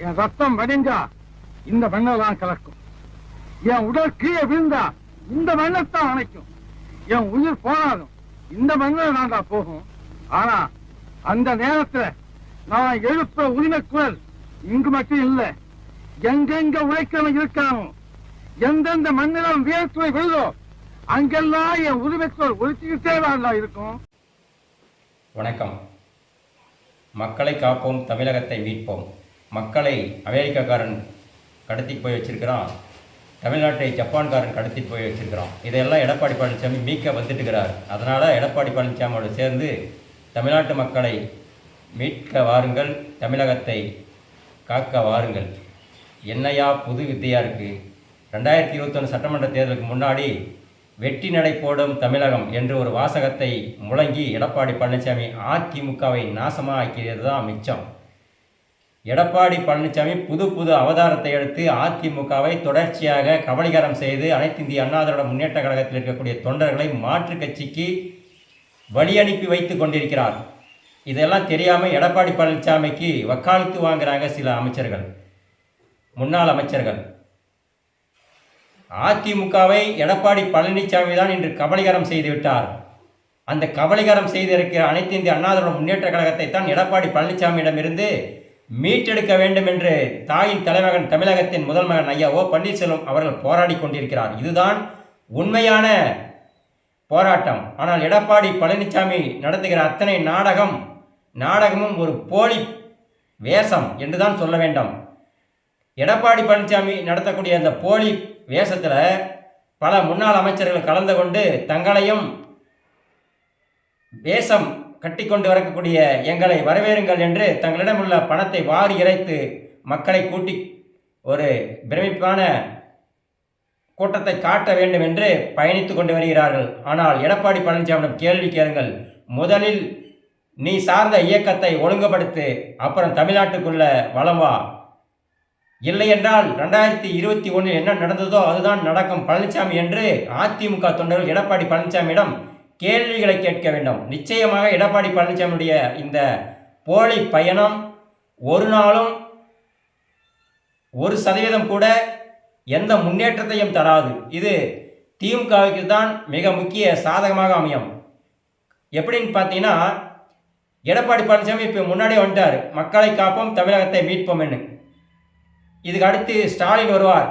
என் ரத்தம் வடிஞ்சா இந்த மண்ணெல்லாம் கலக்கும். என் உடல் கீழே விழுந்தா இந்த மண்ணத்தான் அணைக்கும். என் உயிர் போனாலும் இந்த மண்ணில் தாண்டா போகும். ஆனா அந்த நேரத்துல நான் எழுப்புற உரிமை குரல் இங்கு மட்டும் இல்ல, எங்கெங்க உழைக்கிறவன் இருக்கானோ, எந்தெந்த மண்ணிலும் வியர்த்துவை விழுதோ அங்கெல்லாம் என் உரிமை குரல் ஒழிச்சுக்கிட்டே தான் இருக்கும். வணக்கம். மக்களை காப்போம், தமிழகத்தை மீட்போம். மக்களை அமெரிக்காக்காரன் கடத்தி போய் வச்சிருக்கிறான், தமிழ்நாட்டை ஜப்பான்காரன் கடத்தி போய் வச்சிருக்கிறான். இதையெல்லாம் எடப்பாடி பழனிசாமி மீட்க வந்துட்டுக்கிறார். அதனால் எடப்பாடி பழனிசாமியோடு சேர்ந்து தமிழ்நாட்டு மக்களை மீட்க வாருங்கள், தமிழகத்தை காக்க வாருங்கள். என்னையா புது வித்தையாக இருக்குது? 2021 சட்டமன்ற தேர்தலுக்கு முன்னாடி வெற்றி நடை போடும் தமிழகம் என்று ஒரு வாசகத்தை முழங்கி எடப்பாடி பழனிசாமி அதிமுகவை நாசமாக ஆக்கியது தான் மிச்சம். எடப்பாடி பழனிசாமி புது புது அவதாரத்தை எடுத்து அதிமுகவை தொடர்ச்சியாக கபலீகரம் செய்து அனைத்து இந்திய அண்ணா திராவிட முன்னேற்ற கழகத்தில் இருக்கக்கூடிய தொண்டர்களை மாற்று கட்சிக்கு வழி அனுப்பி வைத்து கொண்டிருக்கிறார். இதெல்லாம் தெரியாமல் எடப்பாடி பழனிசாமிக்கு வக்காலத்து வாங்குறாங்க சில அமைச்சர்கள், முன்னாள் அமைச்சர்கள். அதிமுகவை எடப்பாடி பழனிசாமி தான் இன்று கபலீகரம் செய்துவிட்டார். அந்த கபலீகரம் செய்திருக்கிற அனைத்து இந்திய அண்ணா திராவிட முன்னேற்ற கழகத்தை தான் எடப்பாடி பழனிசாமியிடமிருந்து மீட்டெடுக்க வேண்டும் என்று தாயின் தலைமகன் தமிழகத்தின் முதல் மகன் ஐயா ஓ பன்னீர்செல்வம் அவர்கள் போராடி கொண்டிருக்கிறார். இதுதான் உண்மையான போராட்டம். ஆனால் எடப்பாடி பழனிசாமி நடத்துகிற அத்தனை நாடகமும் ஒரு போலி வேஷம் என்றுதான் சொல்ல வேண்டும். எடப்பாடி பழனிசாமி நடத்தக்கூடிய அந்த போலி வேஷத்தில் பல முன்னாள் அமைச்சர்கள் கலந்து கொண்டு தங்களையும் வேஷம் கட்டிக்கொண்டு வரக்கூடிய எங்களை வரவேறுங்கள் என்று தங்களிடம் உள்ள பணத்தை வாரி இறைத்து மக்களை கூட்டி ஒரு பிரமிப்பான கூட்டத்தை காட்ட வேண்டும் என்று பயணித்து கொண்டு வருகிறார்கள். ஆனால் எடப்பாடி பழனிசாமியிடம் கேள்வி கேளுங்கள். முதலில் நீ சார்ந்த இயக்கத்தை ஒழுங்குபடுத்து, அப்புறம் தமிழ்நாட்டுக்குள்ள வலம் வா. இல்லை என்றால் 2021 என்ன நடந்ததோ அதுதான் நடக்கும் பழனிசாமி என்று அதிமுக தொண்டர்கள் எடப்பாடி பழனிசாமியிடம் கேள்விகளை கேட்க வேண்டும். நிச்சயமாக எடப்பாடி பழனிசாமியுடைய இந்த போலி பயணம் ஒரு நாளும் 1% கூட எந்த முன்னேற்றத்தையும் தராது. இது திமுகவுக்கு தான் மிக முக்கிய சாதகமாக அமையும். எப்படின்னு பார்த்தீங்கன்னா, எடப்பாடி பழனிசாமி இப்போ முன்னாடியே வந்துட்டார், மக்களை காப்போம் தமிழகத்தை மீட்போம் என்று. இதுக்கு அடுத்து ஸ்டாலின் வருவார்.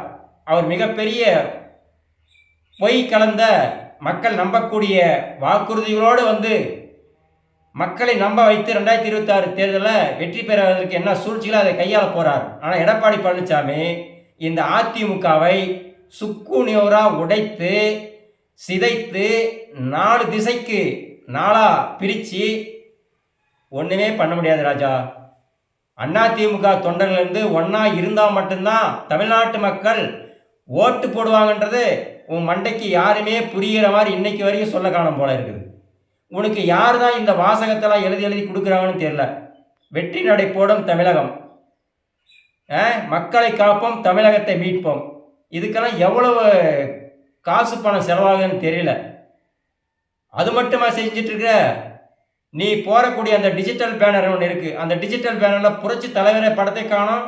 அவர் மிகப்பெரிய பொய் கலந்த மக்கள் நம்பக்கூடிய வாக்குறுதிகளோடு வந்து மக்களை நம்ப வைத்து 2026 தேர்தலில் வெற்றி பெறுவதற்கு என்ன சூழ்ச்சிகளோ அதை கையாள போகிறார். ஆனால் எடப்பாடி பழனிசாமி இந்த அதிமுகவை சுக்குநூறாக உடைத்து சிதைத்து 4 திசைக்கு 4 பிரித்து ஒன்றுமே பண்ண முடியாது ராஜா. அதிமுக தொண்டர்லேருந்து ஒன்றா இருந்தால் மட்டும்தான் தமிழ்நாட்டு மக்கள் ஓட்டு போடுவாங்கன்றது உன் மண்டைக்கு யாருமே புரிகிற மாதிரி இன்னைக்கு வரைக்கும் சொல்ல காணும் போல இருக்குது. உனக்கு யார் தான் இந்த வாசகத்தெல்லாம் எழுதி கொடுக்குறாங்கன்னு தெரியல. வெற்றி நடை போடும் தமிழகம், மக்களை காப்போம் தமிழகத்தை மீட்போம், இதுக்கெல்லாம் எவ்வளவு காசு பணம் செலவாகுன்னு தெரியல. அது மட்டுமா செஞ்சுட்டு இருக்க? நீ போடக்கூடிய அந்த டிஜிட்டல் பேனர் ஒன்று இருக்குது. அந்த டிஜிட்டல் பேனரில் புரட்சி தலைவரை படத்தை காணும்,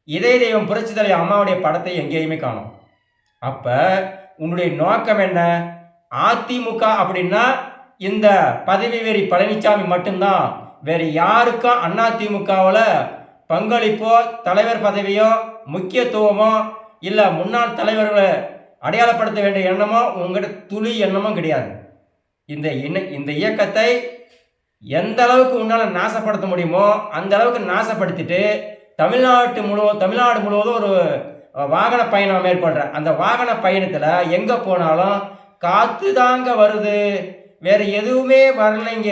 இதய தெய்வம் புரட்சி தலைவர் அம்மாவுடைய படத்தை எங்கேயுமே காணும். அப்போ உன்னுடைய நோக்கம் என்ன? அதிமுக அப்படின்னா இந்த பதவி வெறி பழனிசாமி மட்டும்தான், வேறு யாருக்கும் அதிமுகவில் பங்களிப்போ தலைவர் பதவியோ முக்கியத்துவமோ இல்லை முன்னாள் தலைவர்களை அடையாளப்படுத்த வேண்டிய எண்ணமோ உங்கள்கிட்ட துளி எண்ணமும் கிடையாது. இந்த இயக்கத்தை எந்த அளவுக்கு உன்னால் நாசப்படுத்த முடியுமோ அந்த அளவுக்கு நாசப்படுத்திட்டு தமிழ்நாடு முழுவதும் ஒரு வாகன பயணம் மேற்கொள்கிற அந்த வாகன பயணத்தில் எங்கே போனாலும் காற்று தாங்க வருது, வேறு எதுவுமே வரலைங்க,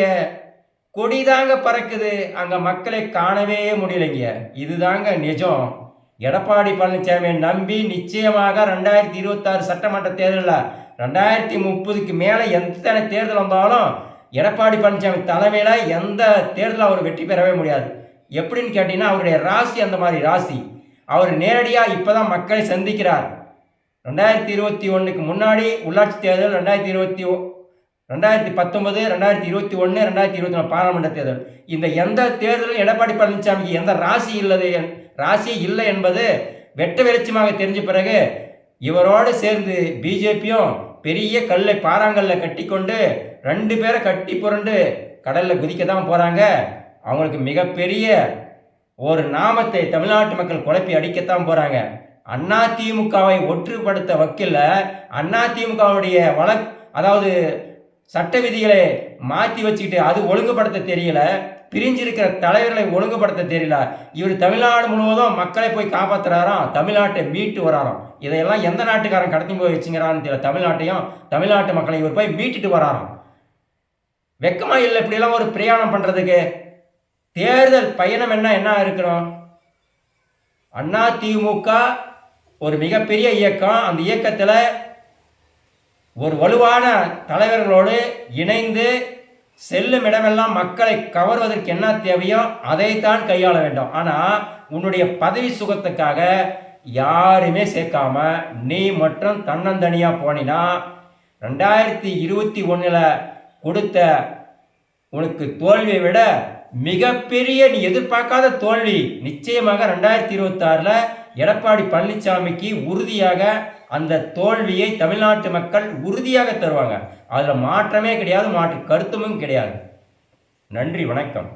கொடி தாங்க பறக்குது, அங்கே மக்களை காணவே முடியலைங்க. இதுதாங்க நிஜம். எடப்பாடி பழனிசாமியை நம்பி நிச்சயமாக 2026 சட்டமன்ற தேர்தலில் 2030க்கு மேலே எத்தனை தேர்தல் வந்தாலும் எடப்பாடி பழனிசாமி தலைமையில் எந்த தேர்தலில் அவர் வெற்றி பெறவே முடியாது. எப்படின்னு கேட்டிங்கன்னா, அவருடைய ராசி அந்த மாதிரி ராசி. அவர் நேரடியாக இப்போ தான் மக்களை சந்திக்கிறார். 2021க்கு முன்னாடி உள்ளாட்சி தேர்தல், 2019, 2021, 2024 பாராளுமன்ற தேர்தல். இந்த எந்த தேர்தலும் எடப்பாடி பழனிசாமிக்கு எந்த ராசி இல்லை என்பது வெட்ட வெளிச்சமாக தெரிஞ்ச பிறகு இவரோடு சேர்ந்து பிஜேபியும் பெரிய பாறாங்கல்ல கட்டி கொண்டு 2 பேரை கட்டி புரண்டு கடலில் குதிக்க தான் போகிறாங்க. அவங்களுக்கு மிகப்பெரிய ஒரு நாமத்தை தமிழ்நாட்டு மக்கள் குழப்பி அடிக்கத்தான் போகிறாங்க. அதிமுகவை ஒற்றுப்படுத்த வக்கில்ல அதிமுகவுடைய அதாவது சட்ட விதிகளை மாற்றி வச்சுக்கிட்டு அது ஒழுங்குபடுத்த தெரியல, பிரிஞ்சிருக்கிற தலைவர்களை ஒழுங்குபடுத்த தெரியல. இவர் தமிழ்நாடு முழுவதும் மக்களை போய் காப்பாற்றுறாராம், தமிழ்நாட்டை மீட்டு வராராம். இதையெல்லாம் எந்த நாட்டுக்காரன் கடத்தி போய் வச்சுங்கிறான்னு தெரியல. தமிழ்நாட்டு மக்களை இவர் போய் மீட்டுட்டு வராராம். வெக்கமா இல்லை இப்படியெல்லாம் ஒரு பிரயாணம் பண்ணுறதுக்கு? தேர்தல் பயணம் என்ன இருக்கணும்? அதிமுக ஒரு மிகப்பெரிய இயக்கம். அந்த இயக்கத்தில் ஒரு வலுவான தலைவர்களோடு இணைந்து செல்லும் இடமெல்லாம் மக்களை கவர்வதற்கு என்ன தேவையோ அதைத்தான் கையாள வேண்டும். ஆனால் உன்னுடைய பதவி சுகத்துக்காக யாருமே சேர்க்காம நீ மட்டும் தன்னந்தனியாக போனினா 2021 கொடுத்த உனக்கு தோல்வியை விட மிகப்பெரிய நீ எதிர்பார்க்காத தோல்வி நிச்சயமாக 2026 எடப்பாடி பழனிசாமிக்கு உறுதியாக அந்த தோல்வியை தமிழ்நாட்டு மக்கள் உறுதியாக தருவாங்க. அதில் மாற்றமே கிடையாது, மாற்று கருத்துமும் கிடையாது. நன்றி, வணக்கம்.